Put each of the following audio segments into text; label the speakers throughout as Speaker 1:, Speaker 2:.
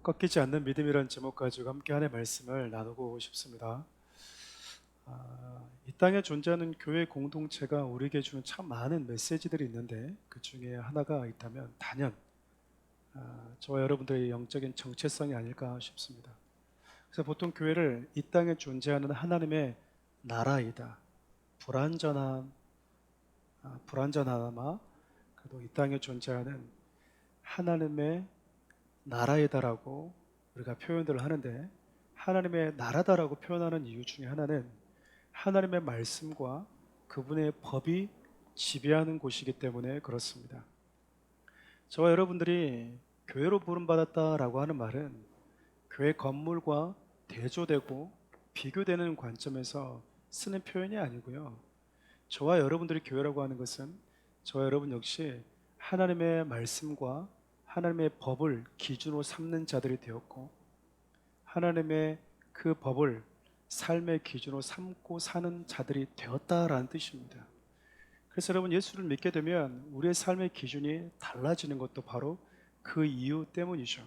Speaker 1: 꺾이지 않는 믿음이라는 제목 가지고 함께 하나의 말씀을 나누고 싶습니다. 이 땅에 존재하는 교회 공동체가 우리에게 주는 참 많은 메시지들이 있는데 그 중에 하나가 있다면 단연 저와 여러분들의 영적인 정체성이 아닐까 싶습니다. 그래서 보통 교회를 이 땅에 존재하는 하나님의 나라이다, 불완전하나 그래도 이 땅에 존재하는 하나님의 나라이다라고 우리가 표현들을 하는데, 하나님의 나라다라고 표현하는 이유 중에 하나는 하나님의 말씀과 그분의 법이 지배하는 곳이기 때문에 그렇습니다. 저와 여러분들이 교회로 부름받았다라고 하는 말은 교회 건물과 대조되고 비교되는 관점에서 쓰는 표현이 아니고요. 저와 여러분들이 교회라고 하는 것은 저와 여러분 역시 하나님의 말씀과 하나님의 법을 기준으로 삼는 자들이 되었고, 하나님의 그 법을 삶의 기준으로 삼고 사는 자들이 되었다라는 뜻입니다. 그래서 여러분, 예수를 믿게 되면 우리의 삶의 기준이 달라지는 것도 바로 그 이유 때문이죠.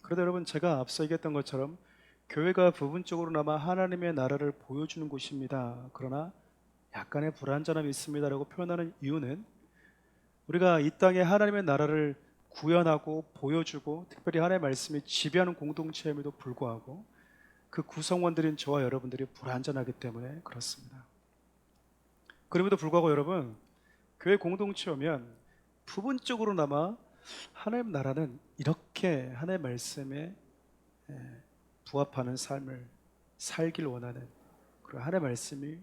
Speaker 1: 그런데 여러분, 제가 앞서 얘기했던 것처럼 교회가 부분적으로나마 하나님의 나라를 보여주는 곳입니다. 그러나 약간의 불완전함이 있습니다라고 표현하는 이유는, 우리가 이 땅에 하나님의 나라를 구현하고 보여주고 특별히 하나님의 말씀이 지배하는 공동체임에도 불구하고 그 구성원들인 저와 여러분들이 불완전하기 때문에 그렇습니다. 그럼에도 불구하고 여러분, 교회 공동체 오면 부분적으로나마 하나님 나라는 이렇게 하나님의 말씀에 부합하는 삶을 살길 원하는 그런 하나님의 말씀이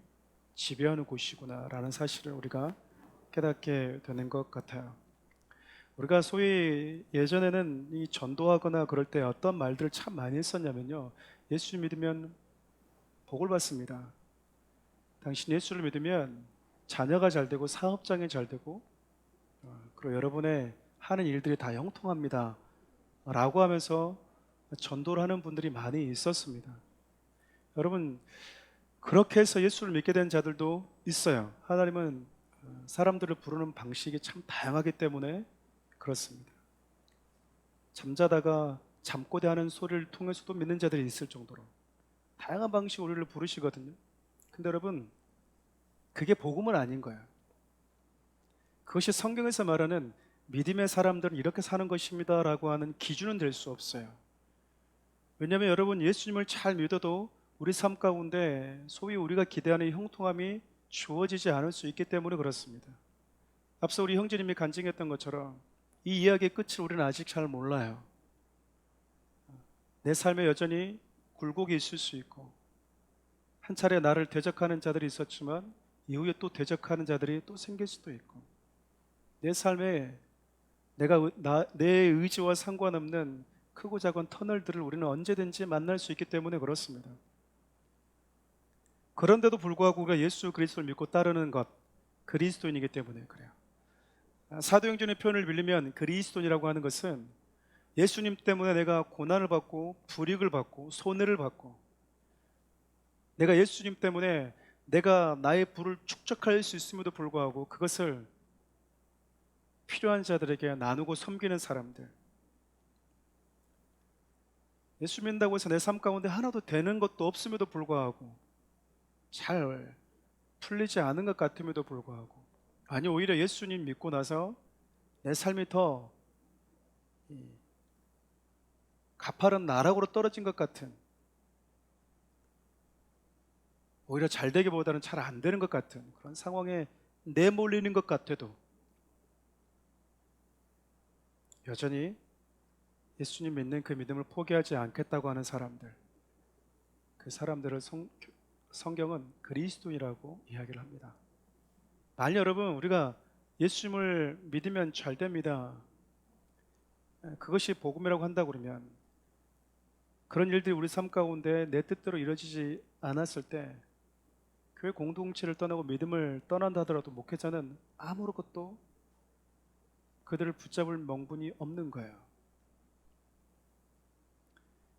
Speaker 1: 지배하는 곳이구나라는 사실을 우리가 깨닫게 되는 것 같아요. 우리가 소위 예전에는 이 전도하거나 그럴 때 어떤 말들을 참 많이 했었냐면요, 예수 믿으면 복을 받습니다. 당신 예수를 믿으면 자녀가 잘 되고 사업장이 잘 되고 그리고 여러분의 하는 일들이 다 형통합니다 라고 하면서 전도를 하는 분들이 많이 있었습니다. 여러분, 그렇게 해서 예수를 믿게 된 자들도 있어요. 하나님은 사람들을 부르는 방식이 참 다양하기 때문에 그렇습니다. 잠자다가 잠꼬대하는 소리를 통해서도 믿는 자들이 있을 정도로 다양한 방식으로 우리를 부르시거든요. 근데 여러분, 그게 복음은 아닌 거예요. 그것이 성경에서 말하는 믿음의 사람들은 이렇게 사는 것입니다 라고 하는 기준은 될 수 없어요. 왜냐하면 여러분, 예수님을 잘 믿어도 우리 삶 가운데 소위 우리가 기대하는 형통함이 주어지지 않을 수 있기 때문에 그렇습니다. 앞서 우리 형제님이 간증했던 것처럼 이 이야기의 끝을 우리는 아직 잘 몰라요. 내 삶에 여전히 굴곡이 있을 수 있고, 한 차례 나를 대적하는 자들이 있었지만 이후에 또 대적하는 자들이 또 생길 수도 있고, 내 삶에 내 의지와 상관없는 크고 작은 터널들을 우리는 언제든지 만날 수 있기 때문에 그렇습니다. 그런데도 불구하고 우리가 예수 그리스도를 믿고 따르는 것, 그리스도인이기 때문에 그래요. 사도행전의 표현을 빌리면 그리스도인이라고 하는 것은 예수님 때문에 내가 고난을 받고 불이익을 받고 손해를 받고, 내가 예수님 때문에 내가 나의 부를 축적할 수 있음에도 불구하고 그것을 필요한 자들에게 나누고 섬기는 사람들, 예수 믿는다고 해서 내 삶 가운데 하나도 되는 것도 없음에도 불구하고, 잘 풀리지 않은 것 같음에도 불구하고, 아니 오히려 예수님 믿고 나서 내 삶이 더 가파른 나락으로 떨어진 것 같은, 오히려 잘 되기보다는 잘 안 되는 것 같은 그런 상황에 내몰리는 것 같아도 여전히 예수님 믿는 그 믿음을 포기하지 않겠다고 하는 사람들, 그 사람들을 성경은 그리스도인이라고 이야기를 합니다. 만약 여러분, 우리가 예수님을 믿으면 잘 됩니다, 그것이 복음이라고 한다 그러면, 그런 일들이 우리 삶 가운데 내 뜻대로 이루어지지 않았을 때 교회 공동체를 떠나고 믿음을 떠난다 하더라도 목회자는 아무것도 그들을 붙잡을 명분이 없는 거예요.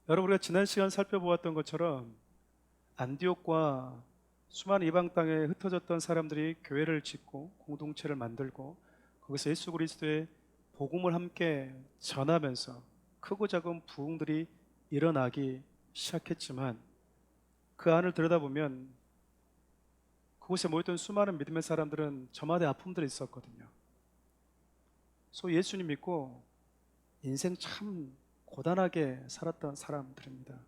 Speaker 1: 여러분, 우리가 지난 시간 살펴보았던 것처럼 안디옥과 수많은 이방 땅에 흩어졌던 사람들이 교회를 짓고 공동체를 만들고 거기서 예수 그리스도의 복음을 함께 전하면서 크고 작은 부흥들이 일어나기 시작했지만 그 안을 들여다보면 그곳에 모였던 수많은 믿음의 사람들은 저마다의 아픔들이 있었거든요. 소위 예수님 믿고 인생 참 고단하게 살았던 사람들입니다.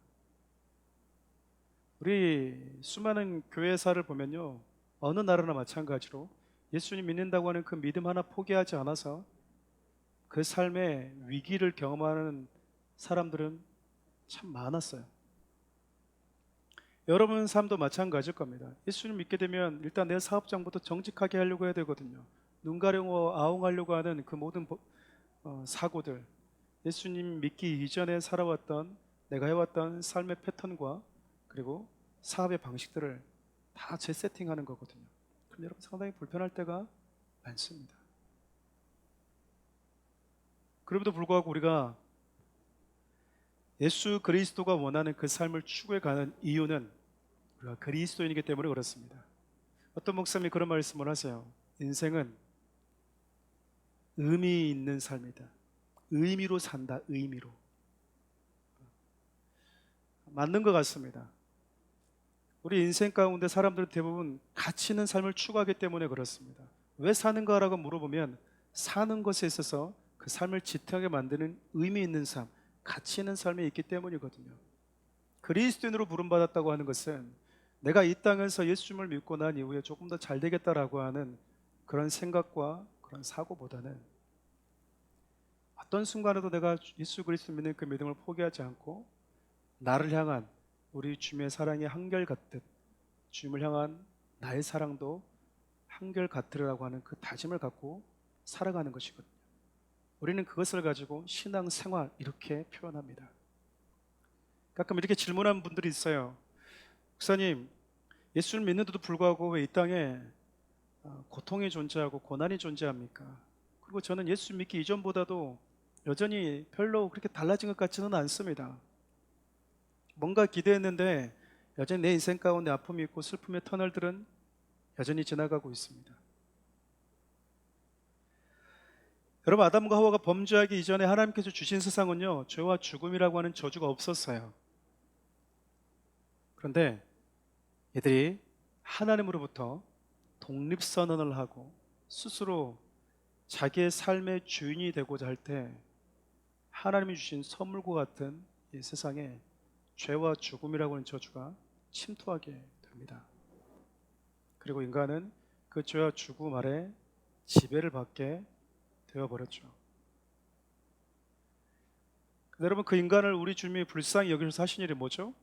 Speaker 1: 우리 수많은 교회사를 보면요, 어느 나라나 마찬가지로 예수님 믿는다고 하는 그 믿음 하나 포기하지 않아서 그 삶의 위기를 경험하는 사람들은 참 많았어요. 여러분 삶도 마찬가지일 겁니다. 예수님 믿게 되면 일단 내 사업장부터 정직하게 하려고 해야 되거든요. 눈 가리고 아웅하려고 하는 그 모든 사고들, 예수님 믿기 이전에 살아왔던 내가 해왔던 삶의 패턴과 그리고 사업의 방식들을 다 재세팅하는 거거든요. 그럼 여러분 상당히 불편할 때가 많습니다. 그럼에도 불구하고 우리가 예수 그리스도가 원하는 그 삶을 추구해 가는 이유는 우리가 그리스도인이기 때문에 그렇습니다. 어떤 목사님이 그런 말씀을 하세요. 인생은 의미 있는 삶이다. 의미로 산다. 의미로. 맞는 것 같습니다. 우리 인생 가운데 사람들은 대부분 가치 있는 삶을 추구하기 때문에 그렇습니다. 왜 사는가라고 물어보면 사는 것에 있어서 그 삶을 지탱하게 만드는 의미 있는 삶, 가치 있는 삶이 있기 때문이거든요. 그리스도인으로 부름받았다고 하는 것은 내가 이 땅에서 예수님을 믿고 난 이후에 조금 더 잘 되겠다라고 하는 그런 생각과 그런 사고보다는 어떤 순간에도 내가 예수 그리스도 믿는 그 믿음을 포기하지 않고 나를 향한 우리 주님의 사랑이 한결같듯 주님을 향한 나의 사랑도 한결같으리라고 하는 그 다짐을 갖고 살아가는 것이거든요. 우리는 그것을 가지고 신앙생활 이렇게 표현합니다. 가끔 이렇게 질문하는 분들이 있어요. 목사님, 예수를 믿는데도 불구하고 왜 이 땅에 고통이 존재하고 고난이 존재합니까? 그리고 저는 예수 믿기 이전보다도 여전히 별로 그렇게 달라진 것 같지는 않습니다. 뭔가 기대했는데 여전히 내 인생 가운데 아픔이 있고 슬픔의 터널들은 여전히 지나가고 있습니다. 여러분, 아담과 하와가 범죄하기 이전에 하나님께서 주신 세상은요, 죄와 죽음이라고 하는 저주가 없었어요. 그런데 이들이 하나님으로부터 독립선언을 하고 스스로 자기의 삶의 주인이 되고자 할 때 하나님이 주신 선물과 같은 이 세상에 죄와 죽음이라고 하는 저주가 침투하게 됩니다. 그리고 인간은 그 죄와 죽음 아래 지배를 받게 되어버렸죠. 여러분, 그 인간을 우리 주님이 불쌍히 여기셔서 하신 일이 뭐죠?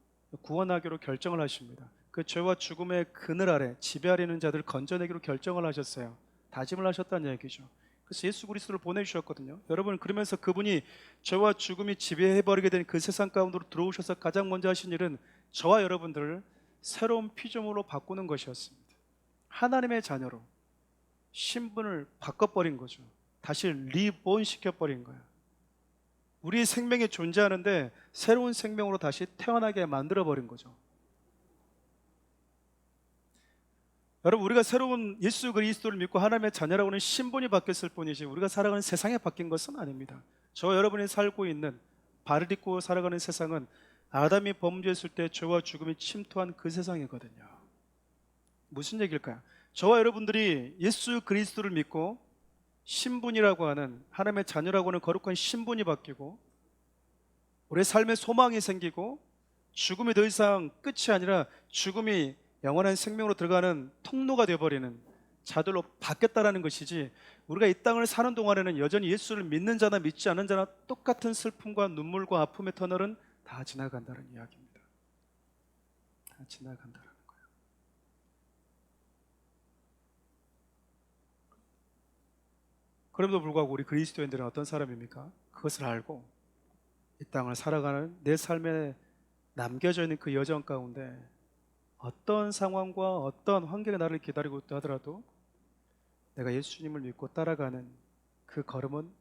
Speaker 1: 구원하기로 결정을 하십니다. 그 죄와 죽음의 그늘 아래 지배하려는 자들을 건져내기로 결정을 하셨어요. 다짐을 하셨다는 얘기죠. 그래서 예수 그리스도를 보내주셨거든요. 여러분, 그러면서 그분이 죄와 죽음이 지배해버리게 된 그 세상 가운데로 들어오셔서 가장 먼저 하신 일은 저와 여러분들을 새로운 피조물로 바꾸는 것이었습니다. 하나님의 자녀로 신분을 바꿔버린 거죠. 다시 리본 시켜버린 거예요. 우리 생명이 존재하는데 새로운 생명으로 다시 태어나게 만들어버린 거죠. 여러분, 우리가 새로운 예수 그리스도를 믿고 하나님의 자녀라고 하는 신분이 바뀌었을 뿐이지 우리가 살아가는 세상이 바뀐 것은 아닙니다. 저 여러분이 살고 있는 발을 딛고 살아가는 세상은 아담이 범죄했을 때 죄와 죽음이 침투한 그 세상이거든요. 무슨 얘기일까요? 저와 여러분들이 예수 그리스도를 믿고 신분이라고 하는 하나님의 자녀라고 하는 거룩한 신분이 바뀌고 우리의 삶에 소망이 생기고 죽음이 더 이상 끝이 아니라 죽음이 영원한 생명으로 들어가는 통로가 되어버리는 자들로 바뀌었다라는 것이지, 우리가 이 땅을 사는 동안에는 여전히 예수를 믿는 자나 믿지 않는 자나 똑같은 슬픔과 눈물과 아픔의 터널은 다 지나간다는 이야기입니다. 다 지나간다는 거예요. 그럼에도 불구하고 우리 그리스도인들은 어떤 사람입니까? 그것을 알고 이 땅을 살아가는 내 삶에 남겨져 있는 그 여정 가운데 어떤 상황과 어떤 환경이 나를 기다리고 있다 하더라도 내가 예수님을 믿고 따라가는 그 걸음은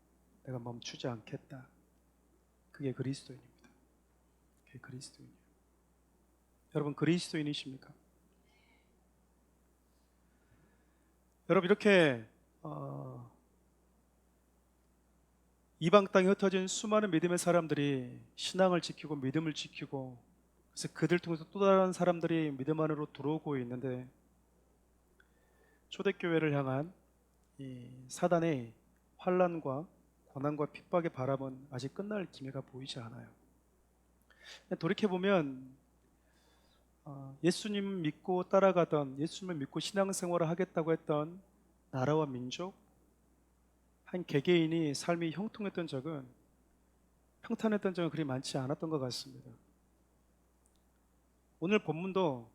Speaker 1: 내가 멈추지 않겠다. 그게 그리스도인입니다. 그게 그리스도인이에요. 여러분, 그리스도인이십니까? 여러분, 이렇게 이방 땅에 흩어진 수많은 믿음의 사람들이 신앙을 지키고 믿음을 지키고, 그래서 그들 통해서 또 다른 사람들이 믿음 안으로 들어오고 있는데, 초대교회를 향한 이 사단의 환란과 고난과 핍박의 바람은 아직 끝날 기미가 보이지 않아요. 돌이켜보면 예수님 믿고 따라가던, 예수님을 믿고 신앙생활을 하겠다고 했던 나라와 민족, 한 개개인이 삶이 형통했던 적은, 평탄했던 적은 그리 많지 않았던 것 같습니다. 오늘 본문도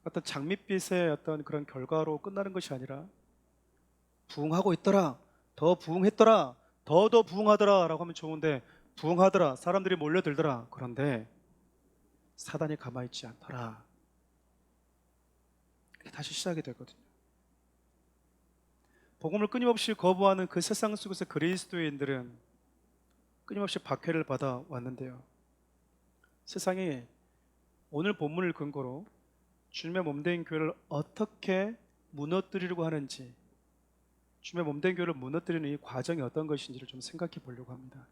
Speaker 1: 어떤 장밋빛의 어떤 그런 결과로 끝나는 것이 아니라, 부흥하고 있더라, 더 부흥했더라, 더 부흥하더라 라고 하면 좋은데, 부흥하더라, 사람들이 몰려들더라, 그런데 사단이 가만히 있지 않더라, 이렇게 다시 시작이 되거든요. 복음을 끊임없이 거부하는 그 세상 속에서 그리스도인들은 끊임없이 박해를 받아 왔는데요, 세상이 오늘 본문을 근거로 주님의 몸된 교회를 어떻게 무너뜨리려고 하는지, 주님의 몸된 교회를 무너뜨리는 이 과정이 어떤 것인지를 좀 생각해 보려고 합니다.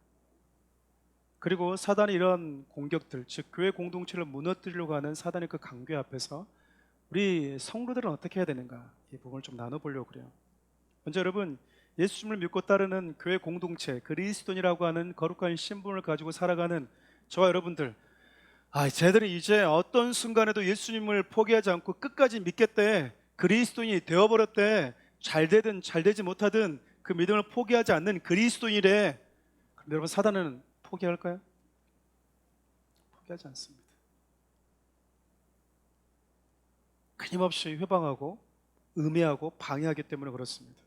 Speaker 1: 그리고 사단이 이런 공격들, 즉 교회 공동체를 무너뜨리려고 하는 사단의 그 강교 앞에서 우리 성도들은 어떻게 해야 되는가, 이 부분을 좀 나눠보려고 그래요. 먼저 여러분, 예수님을 믿고 따르는 교회 공동체, 그리스도인이라고 하는 거룩한 신분을 가지고 살아가는 저와 여러분들, 쟤들이 이제 어떤 순간에도 예수님을 포기하지 않고 끝까지 믿겠대, 그리스도인이 되어버렸대, 잘 되든 잘 되지 못하든 그 믿음을 포기하지 않는 그리스도인이래. 그런데 여러분, 사단은 포기할까요? 포기하지 않습니다. 끊임없이 회방하고 음해하고 방해하기 때문에 그렇습니다.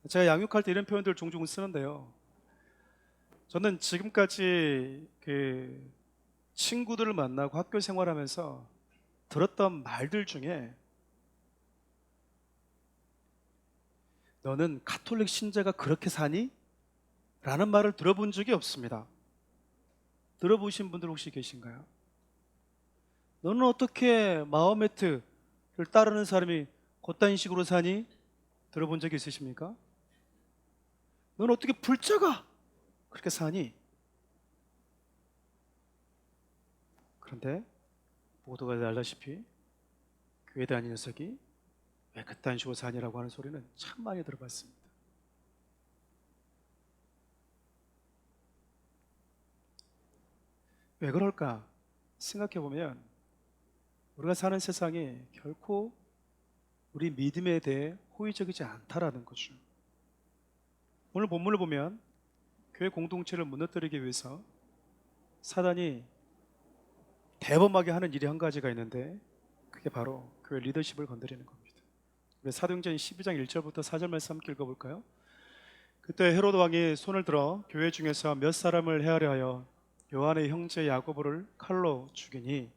Speaker 1: 제가 양육할 때 이런 표현들을 종종 쓰는데요, 저는 지금까지 그 친구들을 만나고 학교 생활하면서 들었던 말들 중에, 너는 가톨릭 신자가 그렇게 사니? 라는 말을 들어본 적이 없습니다. 들어보신 분들 혹시 계신가요? 너는 어떻게 마호메트를 따르는 사람이 그딴 식으로 사니? 들어본 적이 있으십니까? 너는 어떻게 불자가 그렇게 사니? 그런데 모두가 알다시피 교회 다니는 녀석이 왜 그딴 식으로 사니라고 하는 소리는 참 많이 들어봤습니다. 왜 그럴까 생각해보면, 우리가 사는 세상이 결코 우리 믿음에 대해 호의적이지 않다라는 거죠. 오늘 본문을 보면 교회 공동체를 무너뜨리기 위해서 사단이 대범하게 하는 일이 한 가지가 있는데, 그게 바로 교회 리더십을 건드리는 겁니다. 우리 사도행전 12장 1절부터 4절 말씀 함께 읽어볼까요? 그때 헤로드 왕이 손을 들어 교회 중에서 몇 사람을 헤아려 하여 요한의 형제 야고보를 칼로 죽이니,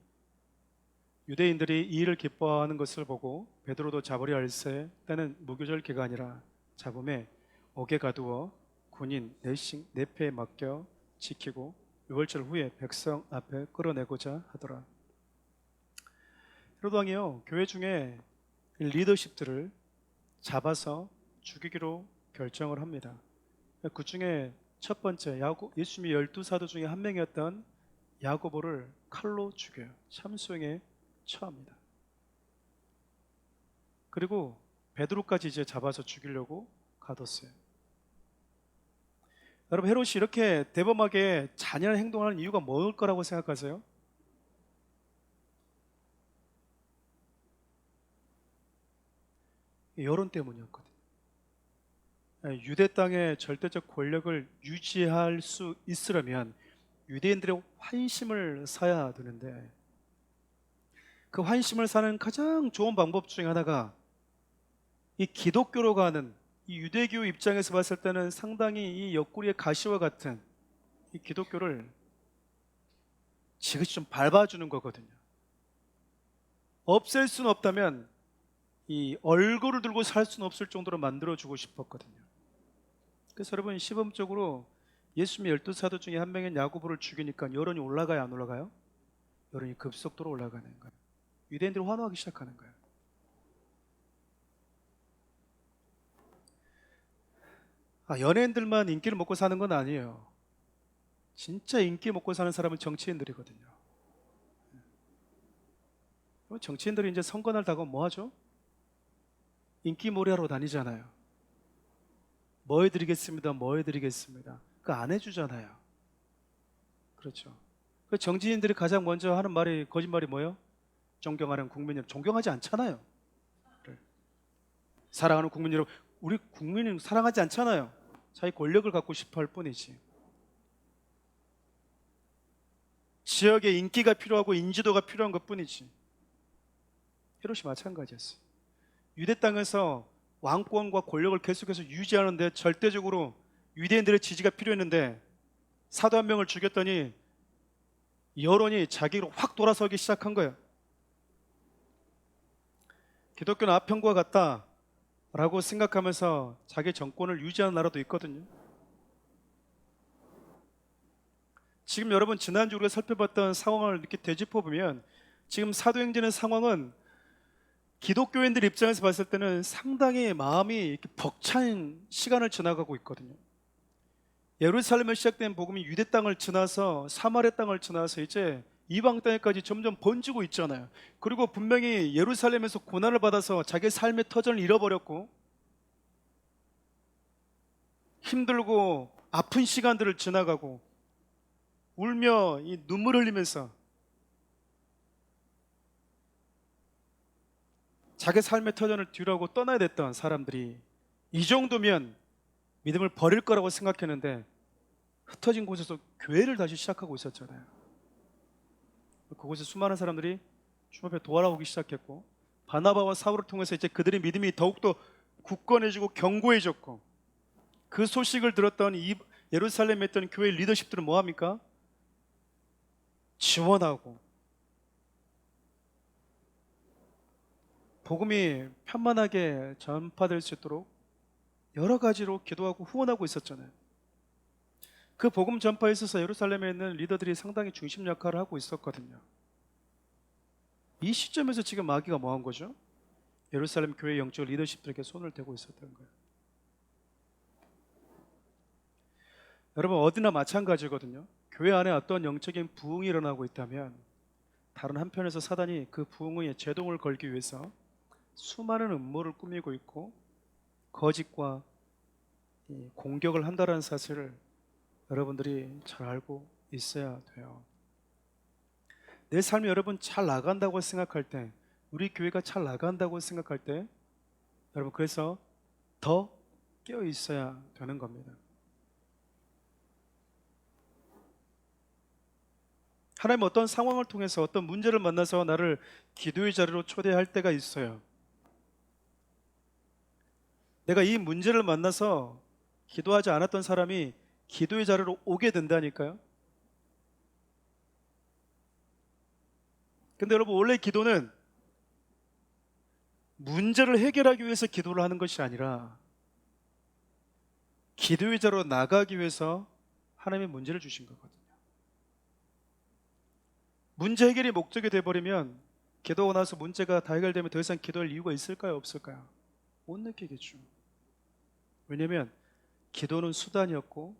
Speaker 1: 유대인들이 이 일을 기뻐하는 것을 보고 베드로도 잡으려 할새 때는 무교절 기간이라 잡음에 옥에 가두어 군인 넷패에 맡겨 지키고 6월절 후에 백성 앞에 끌어내고자 하더라. 헤로드 왕이요, 교회 중에 리더십들을 잡아서 죽이기로 결정을 합니다. 그 중에 첫 번째, 예수님이 12사도 중에 한 명이었던 야고보를 칼로 죽여요. 참수형에 처합니다. 그리고 베드로까지 이제 잡아서 죽이려고 가뒀어요. 여러분, 헤롯이 이렇게 대범하게 잔인한 행동을 하는 이유가 뭘 거라고 생각하세요? 여론 때문이었거든요. 유대 땅의 절대적 권력을 유지할 수 있으려면 유대인들의 환심을 사야 되는데, 그 환심을 사는 가장 좋은 방법 중에 하나가 이 기독교로 가는, 이 유대교 입장에서 봤을 때는 상당히 이 옆구리의 가시와 같은 이 기독교를 지그시 좀 밟아주는 거거든요. 없앨 수는 없다면 이 얼굴을 들고 살 수는 없을 정도로 만들어주고 싶었거든요. 그래서 여러분, 시범적으로 예수님의 12사도 중에 한 명인 야고보를 죽이니까 여론이 올라가요, 안 올라가요? 여론이 급속도로 올라가는 거예요. 유대인들이 환호하기 시작하는 거예요. 연예인들만 인기를 먹고 사는 건 아니에요. 진짜 인기 먹고 사는 사람은 정치인들이거든요. 정치인들이 이제 선거날 다가오면 뭐 하죠? 인기몰이하러 다니잖아요. 뭐 해드리겠습니다. 뭐 해드리겠습니다. 그거 안 해주잖아요. 그렇죠. 그 정치인들이 가장 먼저 하는 말이 거짓말이 뭐예요? 존경하는 국민 여러분. 존경하지 않잖아요. 그래. 사랑하는 국민 여러분. 우리 국민은 사랑하지 않잖아요. 자기 권력을 갖고 싶어 할 뿐이지. 지역에 인기가 필요하고 인지도가 필요한 것 뿐이지. 헤롯이 마찬가지였어요. 유대 땅에서 왕권과 권력을 계속해서 유지하는데 절대적으로 유대인들의 지지가 필요했는데 사도 한 명을 죽였더니 여론이 자기로 확 돌아서기 시작한 거예요. 기독교는 아편과 같다라고 생각하면서 자기 정권을 유지하는 나라도 있거든요. 지금 여러분 지난주 우리가 살펴봤던 상황을 이렇게 되짚어보면 지금 사도행전의 상황은 기독교인들 입장에서 봤을 때는 상당히 마음이 이렇게 벅찬 시간을 지나가고 있거든요. 예루살렘에 시작된 복음이 유대 땅을 지나서 사마리아 땅을 지나서 이제 이방 땅에까지 점점 번지고 있잖아요. 그리고 분명히 예루살렘에서 고난을 받아서 자기 삶의 터전을 잃어버렸고 힘들고 아픈 시간들을 지나가고 울며 이 눈물 흘리면서 자기 삶의 터전을 뒤로하고 떠나야 됐던 사람들이 이 정도면 믿음을 버릴 거라고 생각했는데 흩어진 곳에서 교회를 다시 시작하고 있었잖아요. 그곳에 수많은 사람들이 주님 앞에 도와오기 시작했고 바나바와 사울을 통해서 이제 그들의 믿음이 더욱더 굳건해지고 견고해졌고 그 소식을 들었던 이 예루살렘에 있던 교회 리더십들은 뭐합니까? 지원하고 복음이 편만하게 전파될 수 있도록 여러 가지로 기도하고 후원하고 있었잖아요. 그 복음 전파에 있어서 예루살렘에 있는 리더들이 상당히 중심 역할을 하고 있었거든요. 이 시점에서 지금 마귀가 뭐 한 거죠? 예루살렘 교회 영적 리더십들에게 손을 대고 있었던 거예요. 여러분 어디나 마찬가지거든요. 교회 안에 어떤 영적인 부흥이 일어나고 있다면 다른 한편에서 사단이 그 부흥의 제동을 걸기 위해서 수많은 음모를 꾸미고 있고 거짓과 공격을 한다는 사실을 여러분들이 잘 알고 있어야 돼요. 내 삶이 여러분 잘 나간다고 생각할 때, 우리 교회가 잘 나간다고 생각할 때 여러분 그래서 더 깨어 있어야 되는 겁니다. 하나님 어떤 상황을 통해서 어떤 문제를 만나서 나를 기도의 자리로 초대할 때가 있어요. 내가 이 문제를 만나서 기도하지 않았던 사람이 기도의 자리로 오게 된다니까요. 근데 여러분 원래 기도는 문제를 해결하기 위해서 기도를 하는 것이 아니라 기도의 자리로 나가기 위해서 하나님의 문제를 주신 거거든요. 문제 해결이 목적이 돼버리면 기도하고 나서 문제가 다 해결되면 더 이상 기도할 이유가 있을까요? 없을까요? 못 느끼겠죠. 왜냐하면 기도는 수단이었고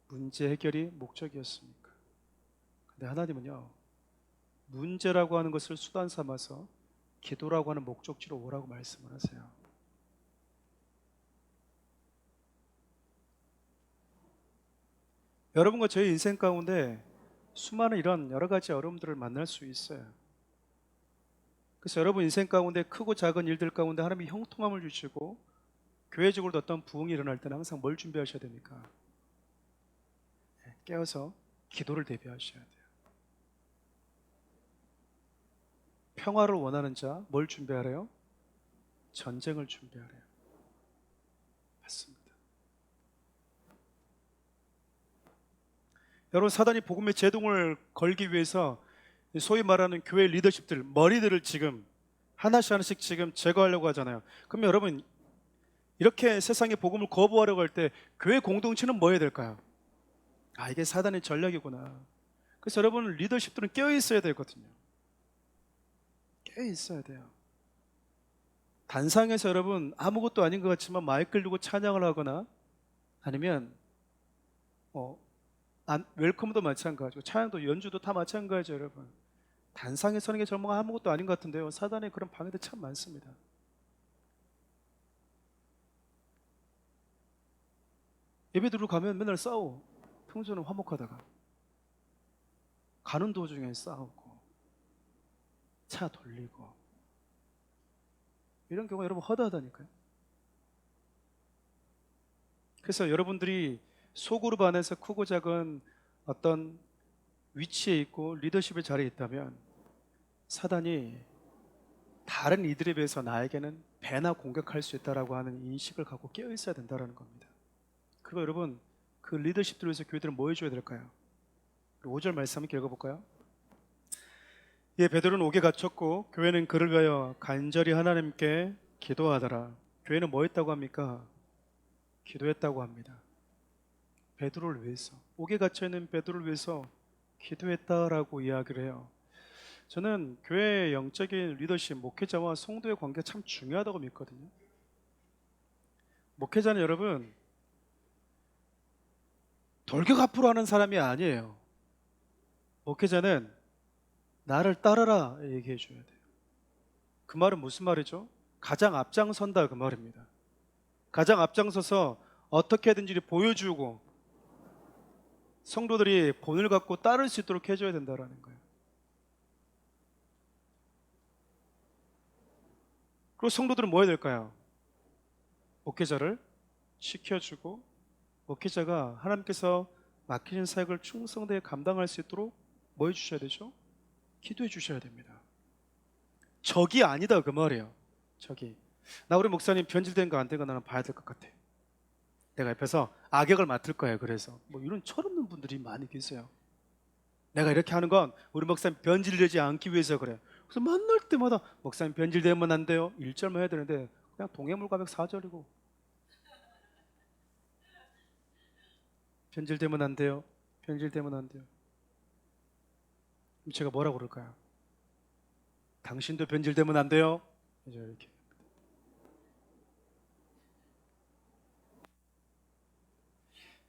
Speaker 1: 문제 해결이 목적이었으니까. 근데 하나님은요, 문제라고 하는 것을 수단 삼아서 기도라고 하는 목적지로 오라고 말씀을 하세요. 여러분과 저의 인생 가운데 수많은 이런 여러 가지 어려움들을 만날 수 있어요. 그래서 여러분 인생 가운데 크고 작은 일들 가운데 하나님이 형통함을 주시고 교회적으로도 어떤 부흥이 일어날 때는 항상 뭘 준비하셔야 됩니까? 깨어서 기도를 대비하셔야 돼요. 평화를 원하는 자 뭘 준비하래요? 전쟁을 준비하래요. 맞습니다. 여러분 사단이 복음의 제동을 걸기 위해서 소위 말하는 교회 리더십들 머리들을 지금 하나씩 하나씩 지금 제거하려고 하잖아요. 그럼 여러분 이렇게 세상의 복음을 거부하려고 할 때 교회 공동체는 뭐 해야 될까요? 아, 이게 사단의 전략이구나. 그래서 여러분 리더십들은 깨어 있어야 되거든요. 깨어 있어야 돼요. 단상에서 여러분 아무것도 아닌 것 같지만 마이크를 두고 찬양을 하거나 아니면 웰컴도 마찬가지고 찬양도 연주도 다 마찬가지죠, 여러분. 단상에 서는 게 정말 아무것도 아닌 것 같은데요. 사단의 그런 방해들 참 많습니다. 예배드리러 가면 맨날 싸워. 평소에는 화목하다가 가는 도중에 싸우고 차 돌리고 이런 경우가 여러분 허다하다니까요. 그래서 여러분들이 소그룹 안에서 크고 작은 어떤 위치에 있고 리더십의 자리에 있다면 사단이 다른 이들에 비해서 나에게는 배나 공격할 수 있다라고 하는 인식을 갖고 깨어 있어야 된다는 겁니다. 그리고 여러분, 그 리더십들을 위해서 교회들은 뭐 해줘야 될까요? 5절 말씀 함께 읽어볼까요? 예, 베드로는 옥에 갇혔고 교회는 그를 위하여 간절히 하나님께 기도하더라. 교회는 뭐 했다고 합니까? 기도했다고 합니다. 베드로를 위해서, 옥에 갇혀있는 베드로를 위해서 기도했다라고 이야기를 해요. 저는 교회의 영적인 리더십, 목회자와 성도의 관계가 참 중요하다고 믿거든요. 목회자는 여러분 돌격 앞으로 하는 사람이 아니에요. 목회자는 나를 따르라 얘기해 줘야 돼요. 그 말은 무슨 말이죠? 가장 앞장선다 그 말입니다. 가장 앞장서서 어떻게든지 보여주고 성도들이 본을 갖고 따를 수 있도록 해줘야 된다는 거예요. 그리고 성도들은 뭐 해야 될까요? 목회자를 지켜주고 목회자가 하나님께서 맡기신 사역을 충성되게 감당할 수 있도록 뭐 해주셔야 되죠? 기도해 주셔야 됩니다. 적이 아니다 그 말이에요. 적이. 나 우리 목사님 변질된 거 안 된 거 나는 봐야 될 것 같아. 내가 옆에서 악역을 맡을 거예요. 그래서 뭐 이런 철없는 분들이 많이 계세요. 내가 이렇게 하는 건 우리 목사님 변질되지 않기 위해서 그래. 그래서 만날 때마다 목사님 변질되면 안 돼요. 1절만 해야 되는데 그냥 동해물과백 4절이고 변질되면 안 돼요. 변질되면 안 돼요. 그럼 제가 뭐라고 그럴까요? 당신도 변질되면 안 돼요. 이렇게.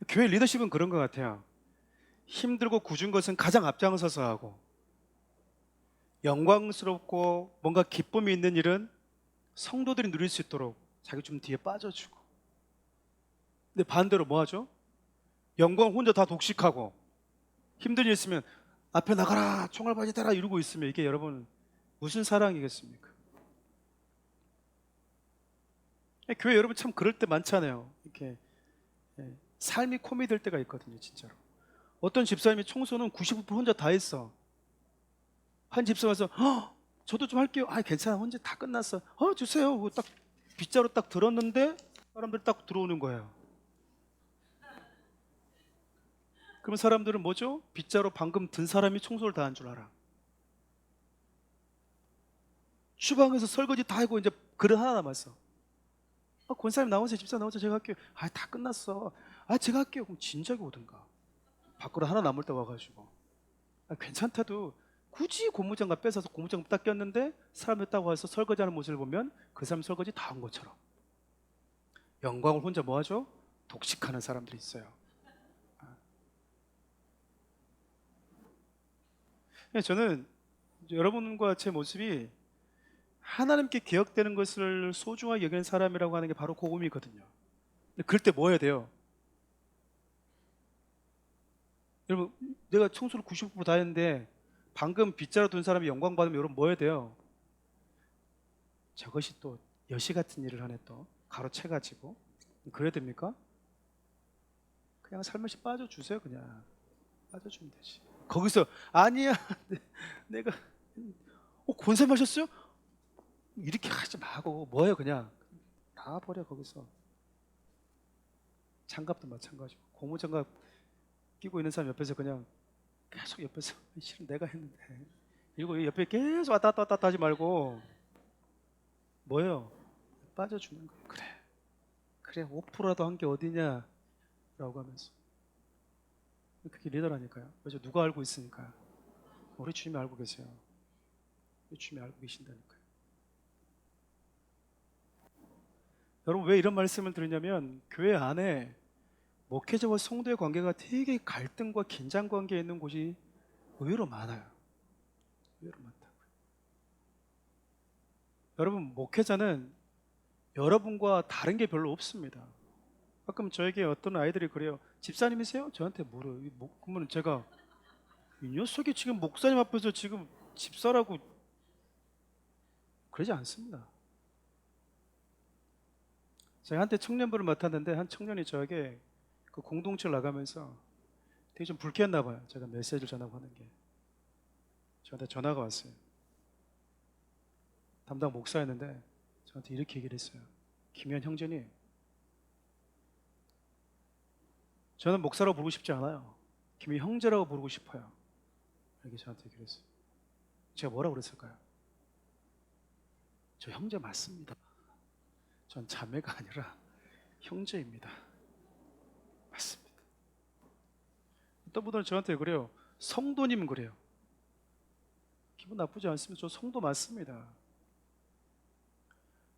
Speaker 1: 교회 리더십은 그런 것 같아요. 힘들고 굳은 것은 가장 앞장서서 하고 영광스럽고 뭔가 기쁨이 있는 일은 성도들이 누릴 수 있도록 자기 좀 뒤에 빠져주고. 근데 반대로 뭐 하죠? 영광 혼자 다 독식하고 힘든 일 있으면 앞에 나가라 총알바지 대라 이러고 있으면 이게 여러분 무슨 사랑이겠습니까? 교회 여러분 참 그럴 때 많잖아요. 이렇게 삶이 코미디 될 때가 있거든요. 진짜로 어떤 집사님이 청소는 99% 혼자 다 했어. 한 집사 와서 저도 좀 할게요. 괜찮아 혼자 다 끝났어. 주세요. 딱 빗자루 딱 들었는데 사람들 딱 들어오는 거예요. 그러면 사람들은 뭐죠? 빗자루 방금 든 사람이 청소를 다 한 줄 알아. 주방에서 설거지 다 하고 이제 그릇 하나 남았어. 권사님 나오세요. 집사 나오세요. 제가 할게요. 다 끝났어. 제가 할게요. 그럼 진작에 오든가. 밖으로 하나 남을 때 와가지고 괜찮다도 굳이 고무장갑 뺏어서 고무장갑 딱 꼈는데 사람들 딱 와서 설거지하는 모습을 보면 그 사람 설거지 다 한 것처럼 영광을 혼자 뭐 하죠? 독식하는 사람들이 있어요. 저는 여러분과 제 모습이 하나님께 기억되는 것을 소중하게 여기는 사람이라고 하는 게 바로 그음이거든요. 그럴 때 뭐 해야 돼요? 여러분 내가 청소를 90%다 했는데 방금 빗자루 둔 사람이 영광 받으면 여러분 뭐 해야 돼요? 저것이 또 여시 같은 일을 하네 또 가로채가지고 그래야 됩니까? 그냥 살며시 빠져주세요. 그냥 빠져주면 되지. 거기서 아니야 내가 권세 마셨어요? 이렇게 하지 말고 뭐예요? 그냥 나와버려. 거기서 장갑도 마찬가지고 고무장갑 끼고 있는 사람 옆에서 그냥 계속 옆에서 실은 내가 했는데 이러고 옆에 계속 왔다 갔다 하지 말고 뭐예요? 빠져주는 거예요. 그래 5%라도 한 게 어디냐 라고 하면서 그게 리더라니까요. 그래서 누가 알고 있으니까요. 우리 주님이 알고 계세요. 우리 주님이 알고 계신다니까요. 여러분 왜 이런 말씀을 드리냐면 교회 안에 목회자와 성도의 관계가 되게 갈등과 긴장 관계에 있는 곳이 의외로 많아요. 의외로 많다고요. 여러분, 목회자는 여러분과 다른 게 별로 없습니다. 가끔 저에게 어떤 아이들이 그래요. 집사님이세요? 저한테 물어요. 그러면 제가 이 녀석이 지금 목사님 앞에서 지금 집사라고 그러지 않습니다. 제가 한때 청년부를 맡았는데 한 청년이 저에게 그 공동체를 나가면서 되게 좀 불쾌했나 봐요. 제가 메시지를 전하는 게. 저한테 전화가 왔어요. 담당 목사였는데 저한테 이렇게 얘기를 했어요. 김현 형제님, 저는 목사라고 부르고 싶지 않아요. 김현 형제라고 부르고 싶어요. 이렇게 저한테 얘기를 했어요. 제가 뭐라고 그랬을까요? 저 형제 맞습니다. 전 자매가 아니라 형제입니다. 맞습니다. 어떤 분들은 저한테 그래요. 성도님 그래요. 기분 나쁘지 않습니다. 저 성도 맞습니다.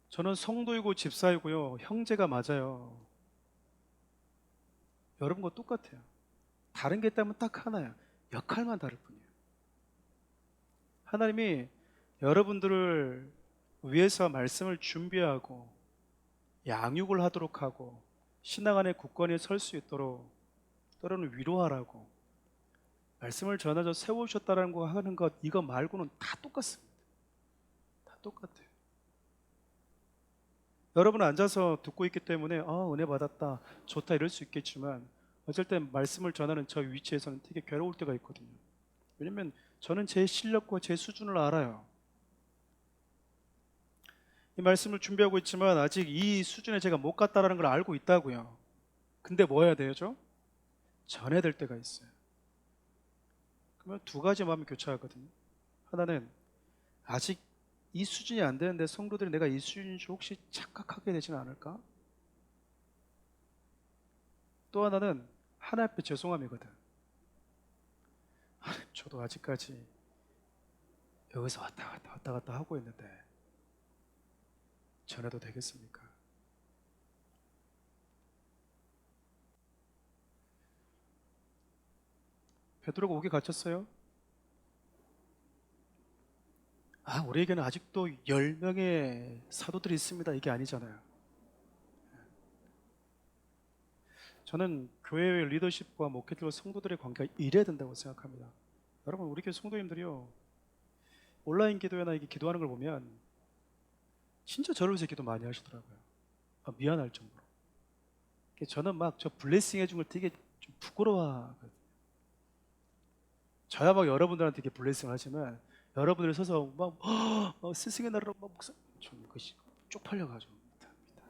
Speaker 1: 저는 성도이고 집사이고요. 형제가 맞아요. 여러분과 똑같아요. 다른 게 있다면 딱 하나예요. 역할만 다를 뿐이에요. 하나님이 여러분들을 위해서 말씀을 준비하고 양육을 하도록 하고 신앙 안에 굳건히 설 수 있도록 때로는 위로하라고 말씀을 전하여 세우셨다는 거 하는 것 이거 말고는 다 똑같습니다. 다 똑같아요. 여러분 앉아서 듣고 있기 때문에 은혜 받았다 좋다 이럴 수 있겠지만 어쩔 땐 말씀을 전하는 저 위치에서는 되게 괴로울 때가 있거든요. 왜냐면 저는 제 실력과 제 수준을 알아요. 이 말씀을 준비하고 있지만 아직 이 수준에 제가 못 갔다라는 걸 알고 있다고요. 근데 뭐 해야 되죠? 전해야 될 때가 있어요. 그러면 두 가지 마음이 교차하거든요. 하나는 아직 이 수준이 안 되는데 성도들이 내가 이 수준인 줄 혹시 착각하게 되지는 않을까? 또 하나는 하나님 앞에 죄송함이거든. 하나님, 저도 아직까지 여기서 왔다 갔다 하고 있는데 전해도 되겠습니까? 베드로가 옥에 갇혔어요? 우리에게는 아직도 10명의 사도들이 있습니다. 이게 아니잖아요. 저는 교회의 리더십과 목회들과 성도들의 관계가 이래야 된다고 생각합니다. 여러분, 우리 교회 성도님들이요, 온라인 기도회나 이게 기도하는 걸 보면 진짜 저를 위해서 기도 많이 하시더라고요. 미안할 정도로. 저는 막 저 블레싱 해준 걸 되게 좀 부끄러워하거든요. 저야 막 여러분들한테 이렇게 블레싱을 하지만 여러분들이 서서 막 스승의 날으로 막 목사 좀 그것이 쪽팔려가지고 못합니다.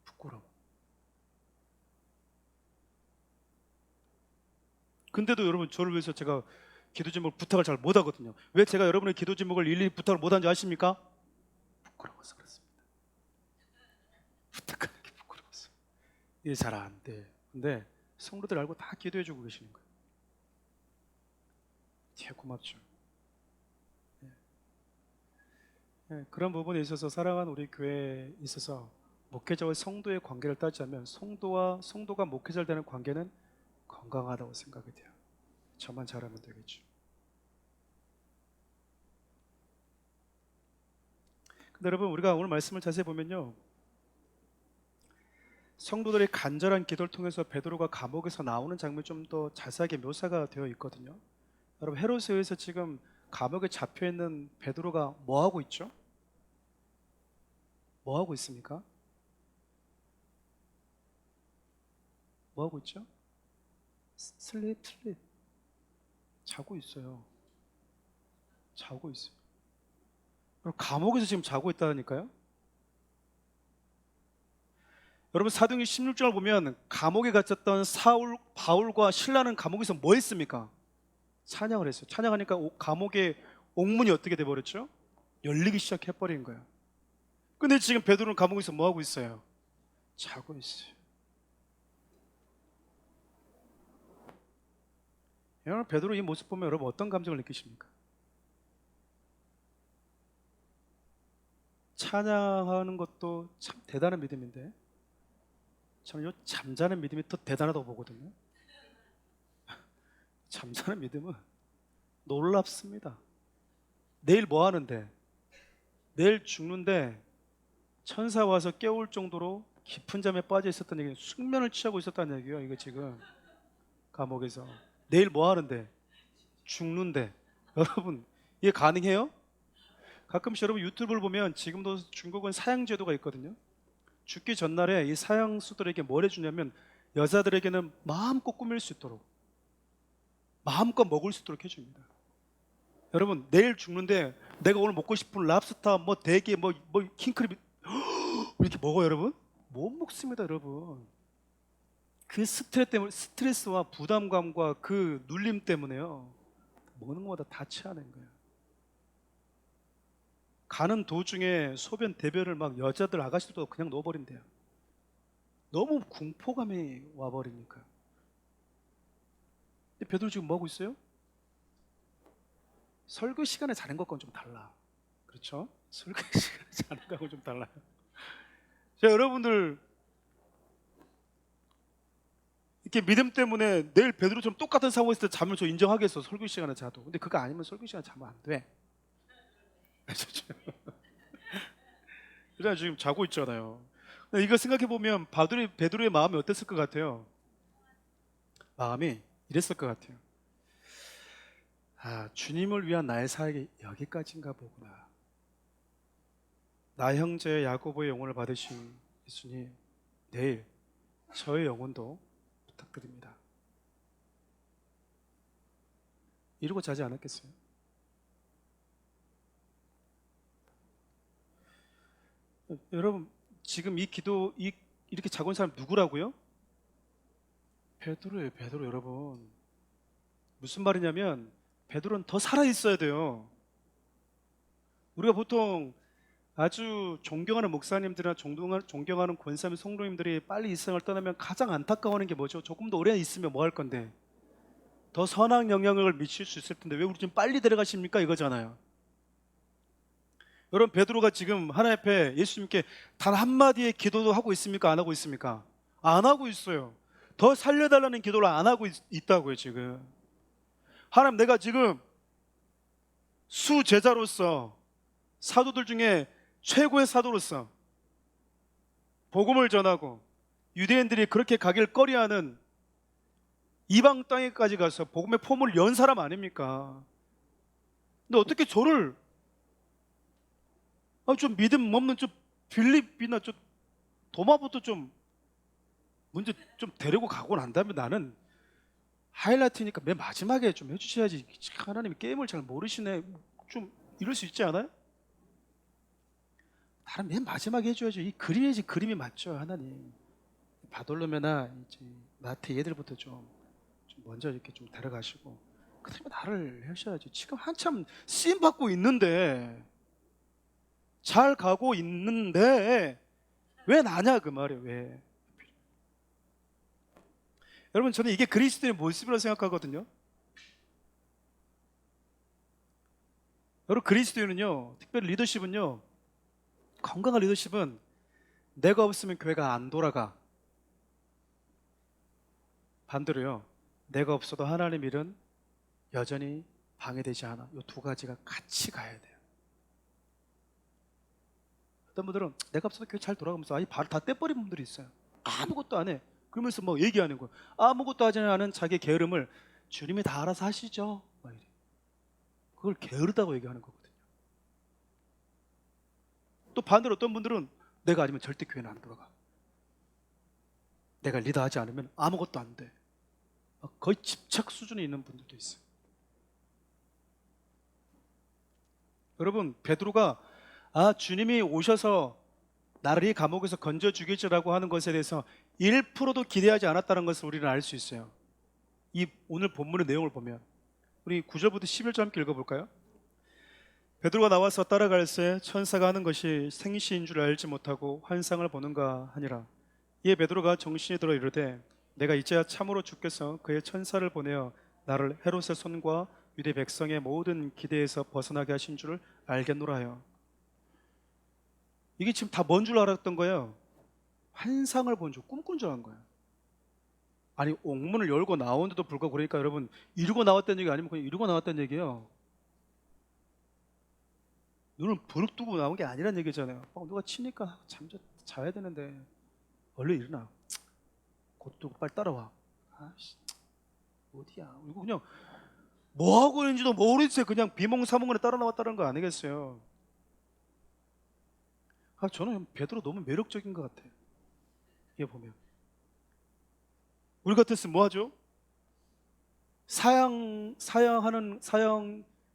Speaker 1: 부끄러워. 근데도 여러분 저를 위해서 제가 기도 제목 부탁을 잘 못하거든요. 왜 제가 여러분의 기도 제목을 일일이 부탁을 못하는지 아십니까? 부끄러워서 그렇습니다. 부탁하는 게 부끄러워서. 이게 잘 안 돼. 근데 성도들 알고 다 기도해주고 계시는 거예요. 되게 고맙죠. 예. 예, 그런 부분에 있어서 사랑하는 우리 교회에 있어서 목회자와 성도의 관계를 따지자면 성도가 목회자를 되는 관계는 건강하다고 생각이 돼요. 저만 잘하면 되겠죠. 근데 여러분 우리가 오늘 말씀을 자세히 보면요, 성도들의 간절한 기도를 통해서 베드로가 감옥에서 나오는 장면이 좀 더 자세하게 묘사가 되어 있거든요. 여러분 헤롯에 의해서 지금 감옥에 잡혀 있는 베드로가 뭐 하고 있죠? 뭐 하고 있습니까? 뭐 하고 있죠? 슬립 자고 있어요. 자고 있어요. 그럼 감옥에서 지금 자고 있다니까요. 여러분 사도행전 16장을 보면 감옥에 갇혔던 바울과 실라는 감옥에서 뭐 했습니까? 찬양을 했어요. 찬양하니까 감옥의 옥문이 어떻게 돼 버렸죠? 열리기 시작해 버린 거예요. 근데 지금 베드로는 감옥에서 뭐 하고 있어요? 자고 있어요. 여러분 베드로 이 모습 보면 여러분 어떤 감정을 느끼십니까? 찬양하는 것도 참 대단한 믿음인데 저는 요 잠자는 믿음이 더 대단하다고 보거든요. 잠자는 믿음은 놀랍습니다. 내일 뭐 하는데? 내일 죽는데 천사 와서 깨울 정도로 깊은 잠에 빠져 있었던 얘기예요. 숙면을 취하고 있었다는 얘기예요. 이거 지금 감옥에서 내일 뭐 하는데? 죽는데. 여러분 이게 가능해요? 가끔씩 여러분 유튜브를 보면 지금도 중국은 사형제도가 있거든요. 죽기 전날에 이 사형수들에게 뭘 해주냐면 여자들에게는 마음껏 꾸밀 수 있도록 마음껏 먹을 수 있도록 해줍니다. 여러분 내일 죽는데 내가 오늘 먹고 싶은 랍스타 뭐 대게 뭐 킹크랩 이렇게 먹어요 여러분? 못 먹습니다 여러분. 그 스트레스와 부담감과 그 눌림 때문에요 먹는 것마다 다 취하는 거예요. 가는 도중에 소변 대변을 막 여자들 아가씨들도 그냥 넣어버린대요. 너무 공포감이 와버리니까. 근데 베드로 지금 뭐 하고 있어요? 설교 시간에 자는 것과는 좀 달라. 그렇죠? 설교 시간에 자는 거하고 좀 달라요. 자, 여러분들 이렇게 믿음 때문에 내일 베드로처럼 똑같은 사고 있을 때 자면 저 인정하겠어. 설교 시간에 자도. 근데 그거 아니면 설교 시간에 자면 안 돼. 그래 지금 자고 있잖아요. 근데 이거 생각해 보면 베드로의 마음이 어땠을 것 같아요? 마음이 이랬을 것 같아요. 아, 주님을 위한 나의 사역이 여기까지인가 보구나. 나 형제 야고보의 영혼을 받으신 예수님, 내일 저의 영혼도 부탁드립니다. 이러고 자지 않았겠어요? 여러분 지금 이렇게 자고 있는 사람 누구라고요? 베드로예요. 베드로. 여러분 무슨 말이냐면 베드로는 더 살아있어야 돼요. 우리가 보통 아주 존경하는 목사님들이나 존경하는 권사님 성도님들이 빨리 이 세상을 떠나면 가장 안타까워하는 게 뭐죠? 조금 더 오래 있으면 뭐 할 건데 더 선한 영향을 미칠 수 있을 텐데 왜 우리 좀 빨리 데려가십니까? 이거잖아요. 여러분 베드로가 지금 하나님 앞에 예수님께 단 한마디의 기도도 하고 있습니까? 안 하고 있습니까? 안 하고 있어요. 더 살려달라는 기도를 안 하고 있다고요 지금. 하나님 내가 지금 수제자로서 사도들 중에 최고의 사도로서 복음을 전하고 유대인들이 그렇게 가길 꺼려하는 이방 땅에까지 가서 복음의 포문을 연 사람 아닙니까? 근데 어떻게 저를 좀 믿음 없는 좀 빌립이나 좀 도마부터 좀 먼저 좀 데리고 가고 난 다음에 나는 하이라이트니까 맨 마지막에 좀 해주셔야지. 하나님이 게임을 잘 모르시네. 좀 이럴 수 있지 않아요? 다른 맨 마지막에 해줘야죠. 이 그림이지 그림이 맞죠 하나님. 바돌로메나 이제 마태 얘들부터 좀 먼저 이렇게 좀 데려가시고 그다음에 나를 하셔야지. 지금 한참 쓰임 받고 있는데 잘 가고 있는데 왜 나냐 그 말이에요. 왜? 여러분 저는 이게 그리스도의 모습이라고 생각하거든요. 여러분 그리스도인은요, 특별히 리더십은요, 건강한 리더십은 내가 없으면 교회가 안 돌아가. 반대로요, 내가 없어도 하나님 일은 여전히 방해되지 않아. 이 두 가지가 같이 가야 돼요. 어떤 분들은 내가 없어도 교회 잘 돌아가면서 아예 발을 다 떼버린 분들이 있어요. 아무것도 안 해. 그러면서 뭐 얘기하는 거예요. 아무것도 하지 않은 자기 게으름을 주님이 다 알아서 하시죠. 막 이래. 그걸 게으르다고 얘기하는 거거든요. 또 반대로 어떤 분들은 내가 아니면 절대 교회는 안 돌아가. 내가 리더하지 않으면 아무것도 안 돼. 거의 집착 수준에 있는 분들도 있어요. 여러분 베드로가 주님이 오셔서 나를 이 감옥에서 건져 주겠지라고 하는 것에 대해서 1%도 기대하지 않았다는 것을 우리는 알 수 있어요. 이 오늘 본문의 내용을 보면 우리 9절부터 11절 함께 읽어볼까요? 베드로가 나와서 따라갈새 천사가 하는 것이 생시인 줄 알지 못하고 환상을 보는가 하니라. 이에 베드로가 정신이 들어 이르되 내가 이제야 참으로 주께서 그의 천사를 보내어 나를 헤롯의 손과 유대 백성의 모든 기대에서 벗어나게 하신 줄을 알겠노라 하여. 이게 지금 다 뭔 줄 알았던 거예요? 환상을 본 줄, 꿈꾼 줄 안 거야. 아니 옥문을 열고 나오는데도 불구하고, 그러니까 여러분 이루고 나왔다는 얘기 아니면 그냥 이루고 나왔다는 얘기예요. 눈을 부릅 뜨고 나온 게 아니란 얘기잖아요. 누가 치니까 자야 되는데 얼른 일어나. 곧 두고 빨리 따라와. 아씨 어디야? 이거 그냥 뭐 하고 있는지도 모르겠어요. 그냥 비몽사몽간에 따라 나왔다는 거 아니겠어요? 저는 베드로 너무 매력적인 것 같아요. 이게 보면 우리 같았으면 뭐 하죠? 사양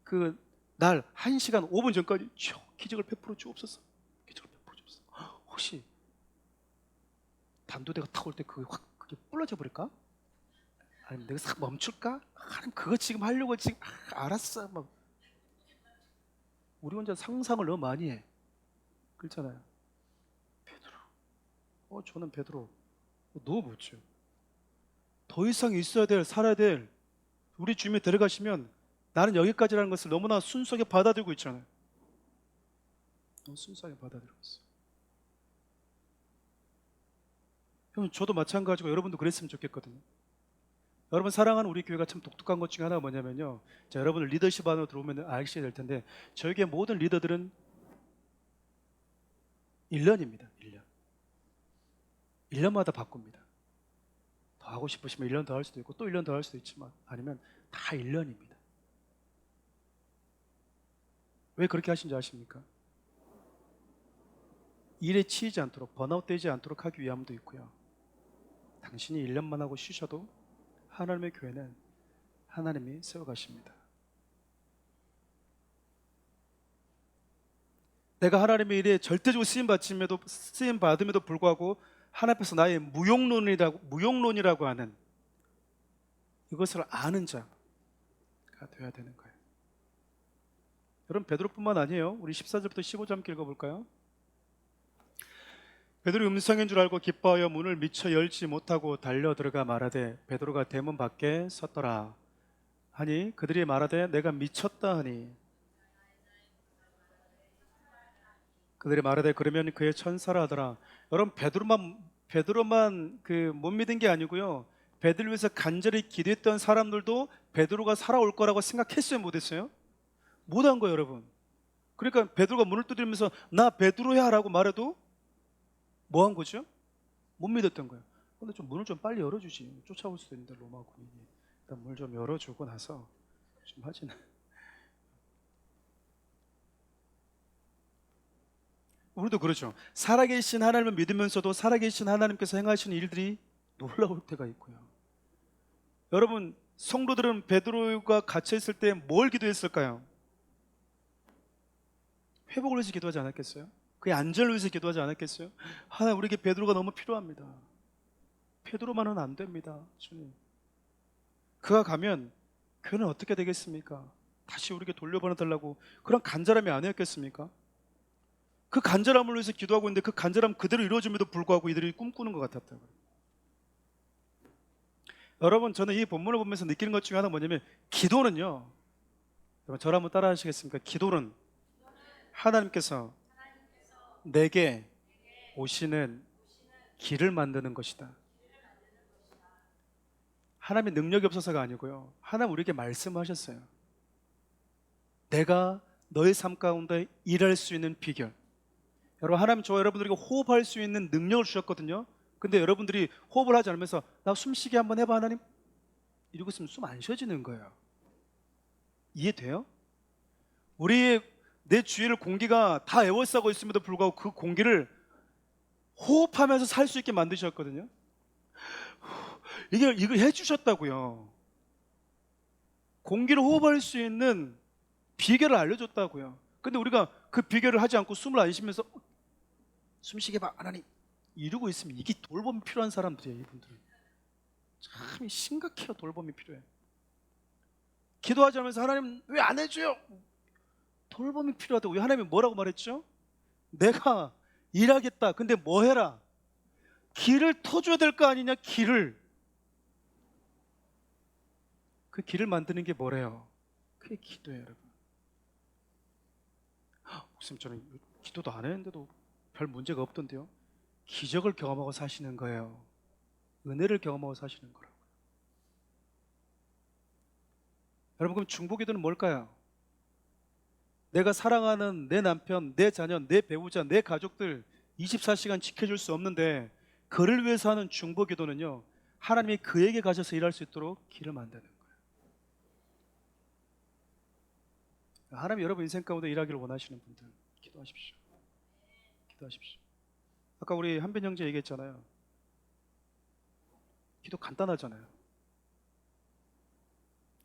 Speaker 1: 그 날 1시간 5분 전까지 기적을 베풀어 주옵소서. 기적을 베풀어 주옵소서. 혹시 단도대가 탁 올 때 그게 불러져 버릴까? 아니면 내가 싹 멈출까? 하나님 그거 지금 하려고 지금 알았어. 막 우리 혼자 상상을 너무 많이 해. 그렇잖아요. 베드로. 저는 베드로 너무 멋져요. 더 이상 있어야 될, 살아야 될 우리 주님이 데려가시면 나는 여기까지라는 것을 너무나 순수하게 받아들이고 있잖아요. 너무 순수하게 받아들이고 있어요. 여러분 저도 마찬가지고 여러분도 그랬으면 좋겠거든요. 여러분 사랑하는 우리 교회가 참 독특한 것 중에 하나가 뭐냐면요, 자, 여러분 리더십 안으로 들어오면 알게 될 텐데 저희 교회 모든 리더들은 1년입니다. 1년마다 바꿉니다. 더 하고 싶으시면 1년 더 할 수도 있고 또 1년 더 할 수도 있지만, 아니면 다 1년입니다. 왜 그렇게 하신지 아십니까? 일에 치이지 않도록, 번아웃 되지 않도록 하기 위함도 있고요, 당신이 1년만 하고 쉬셔도 하나님의 교회는 하나님이 세워가십니다. 내가 하나님의 일에 절대적으로 쓰임 받음에도 불구하고 하나님 앞에서 나의 무용론이라고 하는 이것을 아는 자가 되어야 되는 거예요. 여러분 베드로뿐만 아니에요. 우리 14절부터 15절 함께 읽어볼까요? 베드로 음성인 줄 알고 기뻐하여 문을 미처 열지 못하고 달려 들어가 말하되 베드로가 대문 밖에 섰더라 하니 그들이 말하되 내가 미쳤다 하니 그들이 말하되 그러면 그의 천사라 하더라. 여러분 베드로만 못 믿은 게 아니고요, 베드로를 위해서 간절히 기도했던 사람들도 베드로가 살아올 거라고 생각했어요? 못했어요? 못한 거예요 여러분. 그러니까 베드로가 문을 두드리면서 나 베드로야 라고 말해도 뭐 한 거죠? 못 믿었던 거예요. 근데 문을 좀 빨리 열어주지. 쫓아올 수도 있는데 로마 군인이. 일단 문을 좀 열어주고 나서 좀 하지는. 우리도 그렇죠. 살아계신 하나님을 믿으면서도 살아계신 하나님께서 행하시는 일들이 놀라울 때가 있고요. 여러분 성도들은 베드로가 갇혀있을 때 뭘 기도했을까요? 회복을 위해서 기도하지 않았겠어요? 그의 안전을 위해서 기도하지 않았겠어요? 하나님 우리에게 베드로가 너무 필요합니다. 베드로만은 안 됩니다. 주님, 그가 가면 교회는 어떻게 되겠습니까? 다시 우리에게 돌려보내달라고 그런 간절함이 아니었겠습니까? 그 간절함을 위해서 기도하고 있는데 그 간절함 그대로 이루어짐에도 불구하고 이들이 꿈꾸는 것 같았다고요. 여러분 저는 이 본문을 보면서 느끼는 것 중에 하나가 뭐냐면, 기도는요, 여러분 저를 한번 따라 하시겠습니까? 기도는 하나님께서 내게 오시는 길을 만드는 것이다. 하나님의 능력이 없어서가 아니고요, 하나님 우리에게 말씀하셨어요. 내가 너의 삶 가운데 일할 수 있는 비결, 여러분 하나님 저와 여러분들에게 호흡할 수 있는 능력을 주셨거든요. 근데 여러분들이 호흡을 하지 않으면서 나 숨쉬기 한번 해봐 하나님, 이러고 있으면 숨 안 쉬어지는 거예요. 이해돼요? 내 주위를 공기가 다 에워싸고 있음에도 불구하고 그 공기를 호흡하면서 살 수 있게 만드셨거든요. 이걸 해주셨다고요. 공기를 호흡할 수 있는 비결을 알려줬다고요. 근데 우리가 그 비결을 하지 않고 숨을 안 쉬면서 숨쉬게 봐 하나님 이러고 있으면, 이게 돌봄이 필요한 사람들이에요. 이분들은 참 심각해요. 돌봄이 필요해. 기도하지 않으면서 하나님 왜 안 해줘요? 돌봄이 필요하다고. 하나님이 뭐라고 말했죠? 내가 일하겠다. 근데 뭐 해라? 길을 터줘야 될 거 아니냐. 그 길을 만드는 게 뭐래요? 그게 기도예요. 여러분 목사님 저는 기도도 안 했는데도 별 문제가 없던데요. 기적을 경험하고 사시는 거예요. 은혜를 경험하고 사시는 거라고. 여러분, 그럼 중보기도는 뭘까요? 내가 사랑하는 내 남편, 내 자녀, 내 배우자, 내 가족들 24시간 지켜줄 수 없는데 그를 위해서 하는 중보기도는요, 하나님이 그에게 가셔서 일할 수 있도록 길을 만드는 거예요. 하나님 여러분 인생 가운데 일하기를 원하시는 분들 기도하십시오. 기도하십시오. 아까 우리 한빈 형제 얘기했잖아요. 기도 간단하잖아요.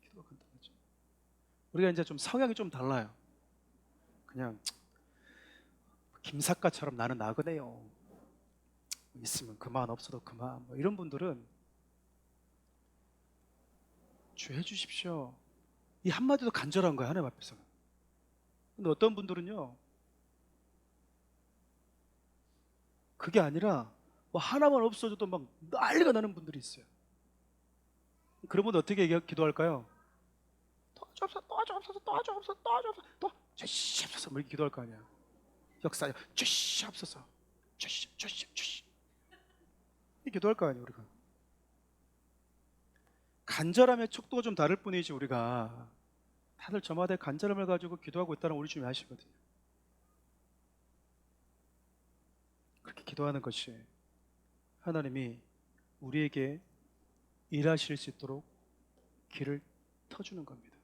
Speaker 1: 기도가 간단하죠. 우리가 이제 좀 성향이 좀 달라요. 그냥 김삿갓처럼 나는 나그네요. 있으면 그만, 없어도 그만. 뭐 이런 분들은 주 해주십시오. 이 한마디도 간절한 거예요, 하나님 앞에서는. 근데 어떤 분들은요, 그게 아니라 뭐 하나만 없어져도 막 난리가 나는 분들이 있어요. 그러면 어떻게 기도할까요? 도와주옵소서, 도와주옵소서, 도와주옵소서, 도와주옵소서, 주시옵소서, 뭐 이렇게 기도할 거 아니야. 역사 주시옵소서, 주시 이렇게 기도할 거 아니에요. 우리가 간절함의 척도가 좀 다를 뿐이지, 우리가 다들 저마다의 간절함을 가지고 기도하고 있다는 우리 주님이 아시거든요. 그렇게 기도하는 것이 하나님이 우리에게 일하실 수 있도록 길을 터주는 겁니다.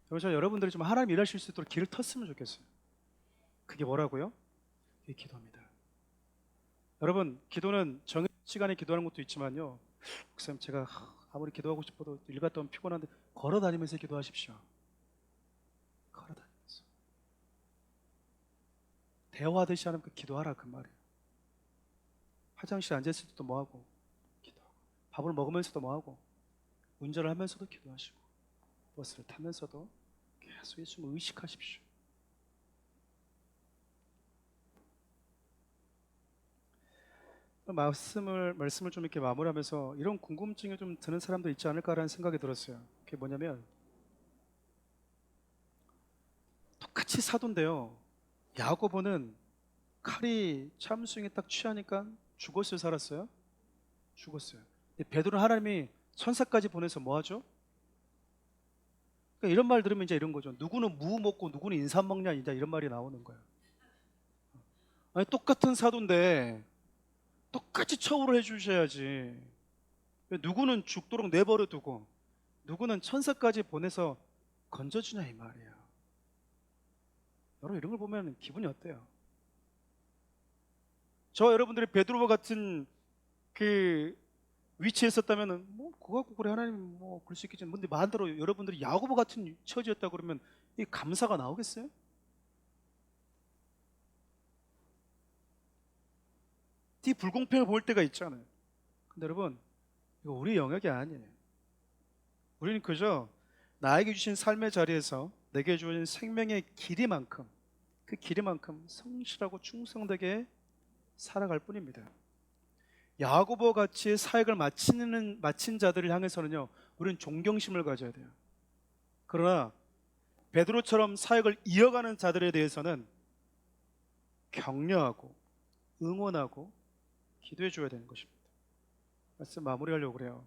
Speaker 1: 그래서 여러분들이 좀 하나님 일하실 수 있도록 길을 텄으면 좋겠어요. 그게 뭐라고요? 그게 기도입니다. 여러분, 기도는 정해진 시간에 기도하는 것도 있지만요, 목사님 제가 아무리 기도하고 싶어도 일 갔다 오면 피곤한데 걸어 다니면서 기도하십시오. 걸어 다니면서 대화하듯이 하는 그 기도하라, 그 말이에요. 화장실 앉아있을 때도 뭐하고 기도하고, 밥을 먹으면서도 뭐하고, 운전을 하면서도 기도하시고, 버스를 타면서도 계속 예수님을 의식하십시오. 말씀을 좀 이렇게 마무리하면서 이런 궁금증이 좀 드는 사람도 있지 않을까라는 생각이 들었어요. 그게 뭐냐면, 똑같이 사도인데요, 야고보는 칼이 참수형에 딱 취하니까 죽었어요, 살았어요? 죽었어요. 베드로는 하나님이 천사까지 보내서 뭐 하죠? 그러니까 이런 말 들으면 이제 이런 거죠. 누구는 무 먹고 누구는 인삼 먹냐, 이제 이런 말이 나오는 거예요. 아니, 똑같은 사도인데 똑같이 처우를 해주셔야지. 누구는 죽도록 내버려 두고 누구는 천사까지 보내서 건져주냐, 이 말이에요. 여러분, 이런 걸 보면 기분이 어때요? 저 여러분들이 베드로와 같은 그 위치에 있었다면은 뭐 그거 갖고 그래 하나님 뭐 그럴 수 있겠지. 근데 반대로 여러분들이 야고보 같은 처지였다 그러면 이 감사가 나오겠어요? 이 불공평을 볼 때가 있잖아요. 근데 여러분, 이거 우리 영역이 아니에요. 우리는 그저 나에게 주신 삶의 자리에서 내게 주어진 생명의 길이만큼, 그 길이만큼 성실하고 충성되게 살아갈 뿐입니다. 야고보 같이 사역을 마친 자들을 향해서는요, 우리는 존경심을 가져야 돼요. 그러나 베드로처럼 사역을 이어가는 자들에 대해서는 격려하고 응원하고 기도해 줘야 되는 것입니다. 말씀 마무리하려고 그래요.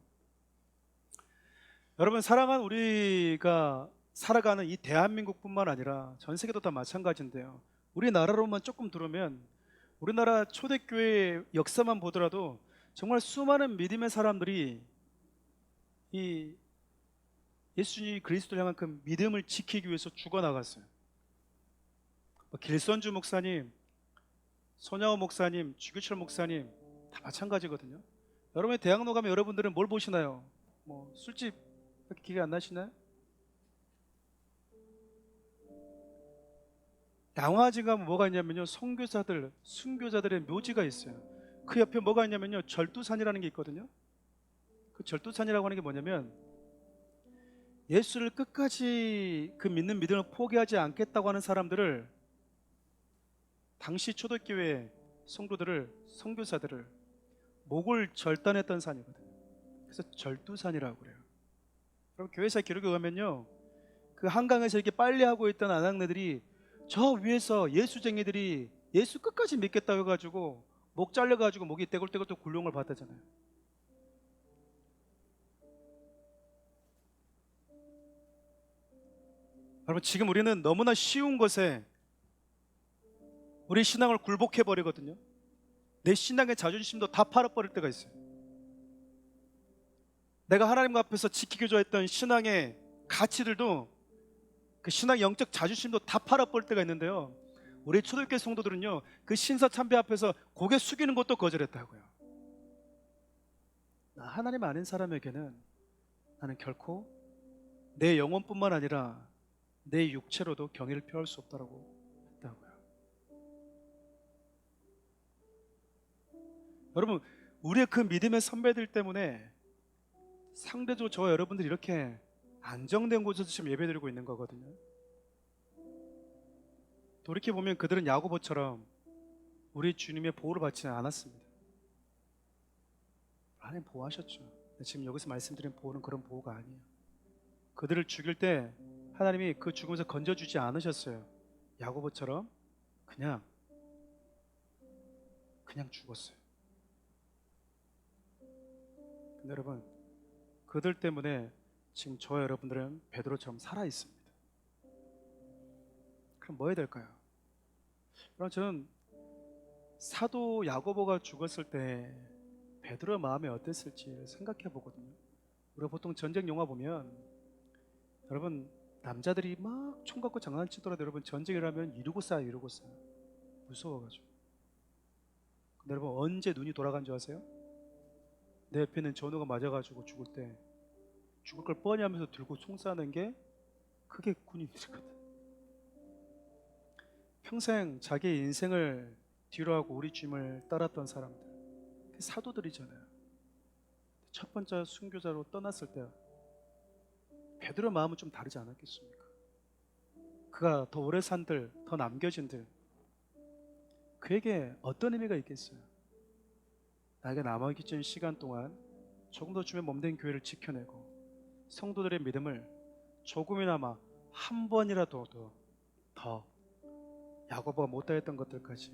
Speaker 1: 여러분, 사랑하는 우리가 살아가는 이 대한민국뿐만 아니라 전 세계도 다 마찬가지인데요, 우리나라로만 조금 들으면 우리나라 초대교회 역사만 보더라도 정말 수많은 믿음의 사람들이 이 예수님 그리스도를 향한 그 믿음을 지키기 위해서 죽어나갔어요. 길선주 목사님, 손야호 목사님, 주규철 목사님 다 마찬가지거든요. 여러분의 대학로 가면 여러분들은 뭘 보시나요? 뭐 술집 기회 안 나시나요? 양화지 가면 뭐가 있냐면요, 선교사들, 순교자들의 묘지가 있어요. 그 옆에 뭐가 있냐면요, 절두산이라는 게 있거든요. 그 절두산이라고 하는 게 뭐냐면 예수를 끝까지 그 믿는 믿음을 포기하지 않겠다고 하는 사람들을, 당시 초대교회 성도들을, 선교사들을 목을 절단했던 산이거든요. 그래서 절두산이라고 그래요. 그럼 교회사 기록에 가면요, 그 한강에서 이렇게 빨래하고 있던 아낙네들이 저 위에서 예수쟁이들이 예수 끝까지 믿겠다고 해가지고 목 잘려가지고 목이 떼굴떼굴 또 굴욕을 받았잖아요. 여러분, 지금 우리는 너무나 쉬운 것에 우리 신앙을 굴복해 버리거든요. 내 신앙의 자존심도 다 팔아버릴 때가 있어요. 내가 하나님 앞에서 지키고자 했던 신앙의 가치들도, 그 신앙 영적 자존심도 다 팔아버릴 때가 있는데요, 우리 초대교회 성도들은요, 그 신사 참배 앞에서 고개 숙이는 것도 거절했다고요. 하나님 아닌 사람에게는 나는 결코 내 영혼뿐만 아니라 내 육체로도 경의를 표할 수 없다라고 했다고요. 여러분, 우리의 그 믿음의 선배들 때문에 상대적으로 저와 여러분들이 이렇게 안정된 곳에서 지금 예배드리고 있는 거거든요. 돌이켜보면 그들은 야고보처럼 우리 주님의 보호를 받지는 않았습니다. 하나님 보호하셨죠. 지금 여기서 말씀드린 보호는 그런 보호가 아니에요. 그들을 죽일 때 하나님이 그 죽음에서 건져주지 않으셨어요. 야고보처럼 그냥 죽었어요. 근데 여러분, 그들 때문에 지금 저와 여러분들은 베드로처럼 살아 있습니다. 그럼 뭐 해야 될까요? 그럼 저는 사도 야고보가 죽었을 때 베드로의 마음이 어땠을지 생각해 보거든요. 우리가 보통 전쟁 영화 보면, 여러분, 남자들이 막 총 갖고 장난치더라도 여러분, 전쟁이라면 이러고 싸요. 무서워가지고. 근데 여러분, 언제 눈이 돌아간 줄 아세요? 내 옆에 있는 전우가 맞아가지고 죽을 걸 뻔히 하면서 들고 총 쏴는 게, 그게 군인들이거든. 평생 자기의 인생을 뒤로 하고 우리 주님을 따랐던 사람들, 사도들이잖아요. 첫 번째 순교자로 떠났을 때 베드로의 마음은 좀 다르지 않았겠습니까? 그가 더 오래 산들, 더 남겨진들, 그에게 어떤 의미가 있겠어요? 나에게 남아있는 시간 동안 조금 더 주의 몸된 교회를 지켜내고 성도들의 믿음을 조금이나마 한 번이라도 더 야고보가 못하였던 것들까지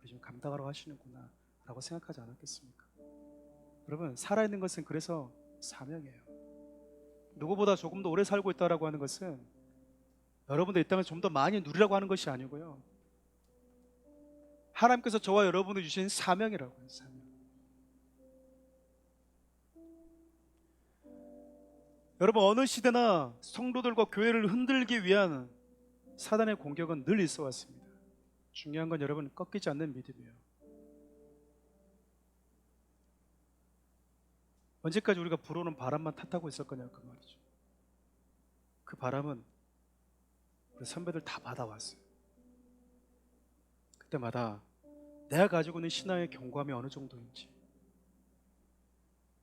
Speaker 1: 우리 지금 감당하러 하시는구나 라고 생각하지 않았겠습니까? 여러분, 살아있는 것은 그래서 사명이에요. 누구보다 조금 더 오래 살고 있다고 하는 것은 여러분들 이 땅을 좀 더 많이 누리라고 하는 것이 아니고요, 하나님께서 저와 여러분을 주신 사명이라고 해요. 사명. 여러분, 어느 시대나 성도들과 교회를 흔들기 위한 사단의 공격은 늘 있어 왔습니다. 중요한 건 여러분, 꺾이지 않는 믿음이에요. 언제까지 우리가 불어오는 바람만 탓하고 있을 거냐, 그 말이죠. 그 바람은 우리 선배들 다 받아왔어요. 그때마다 내가 가지고 있는 신앙의 견고함이 어느 정도인지,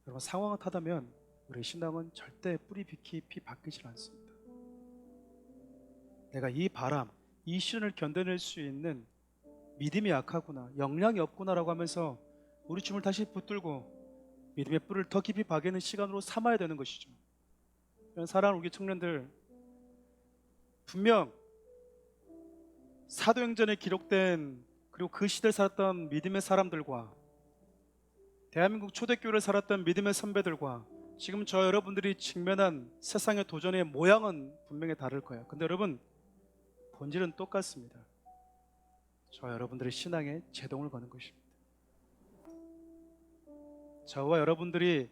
Speaker 1: 여러분, 상황을 타다면 우리 신앙은 절대 뿌리 깊이 바뀌질 않습니다. 내가 이 바람, 이 시련을 견뎌낼 수 있는 믿음이 약하구나, 역량이 없구나라고 하면서 우리 춤을 다시 붙들고 믿음의 뿔을 더 깊이 박이는 시간으로 삼아야 되는 것이죠. 사랑하는 우리 청년들, 분명 사도행전에 기록된, 그리고 그 시대를 살았던 믿음의 사람들과 대한민국 초대교회를 살았던 믿음의 선배들과 지금 저 여러분들이 직면한 세상의 도전의 모양은 분명히 다를 거예요. 근데 여러분, 본질은 똑같습니다. 저와 여러분들의 신앙에 제동을 거는 것입니다. 저와 여러분들이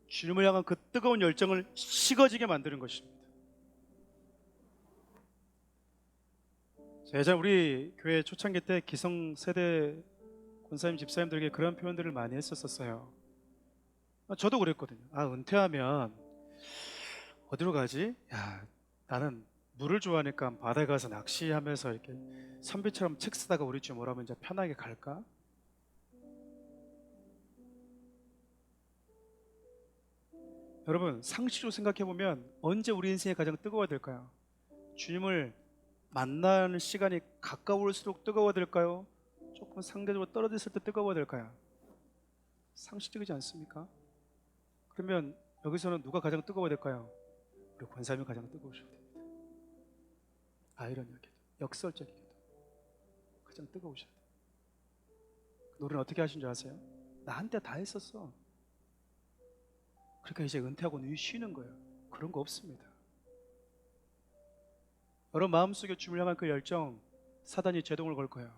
Speaker 1: 주님을 향한 그 뜨거운 열정을 식어지게 만드는 것입니다. 예전 우리 교회 초창기 때 기성세대 권사님 집사님들에게 그런 표현들을 많이 했었어요. 저도 그랬거든요. 은퇴하면 어디로 가지? 나는 물을 좋아하니까 바다에 가서 낚시하면서 이렇게 선비처럼 책 쓰다가 우리 집 오라면 이제 편하게 갈까? 여러분, 상식으로 생각해보면 언제 우리 인생이 가장 뜨거워야 될까요? 주님을 만나는 시간이 가까울수록 뜨거워야 될까요? 조금 상대적으로 떨어졌을 때 뜨거워야 될까요? 상식적이지 않습니까? 그러면 여기서는 누가 가장 뜨거워야 될까요? 우리 권사님이 가장 뜨거우셔야 됩니다. 아이러니하게도, 역설적이게도 가장 뜨거우셔야 돼요. 노래는 어떻게 하신 줄 아세요? 나 한때 다 했었어. 그러니까 이제 은퇴하고는 쉬는 거예요. 그런 거 없습니다. 여러분 마음속에 주님을 향한 그 열정, 사단이 제동을 걸 거예요.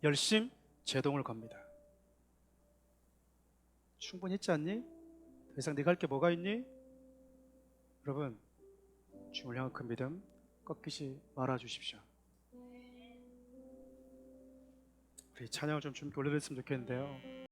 Speaker 1: 열심 제동을 겁니다. 충분히 했지 않니? 더 이상 네가 할 게 뭐가 있니? 여러분, 주님을 향한 그 믿음 꺾이지 말아 주십시오. 우리 찬양을 좀 올려드렸으면 좋겠는데요.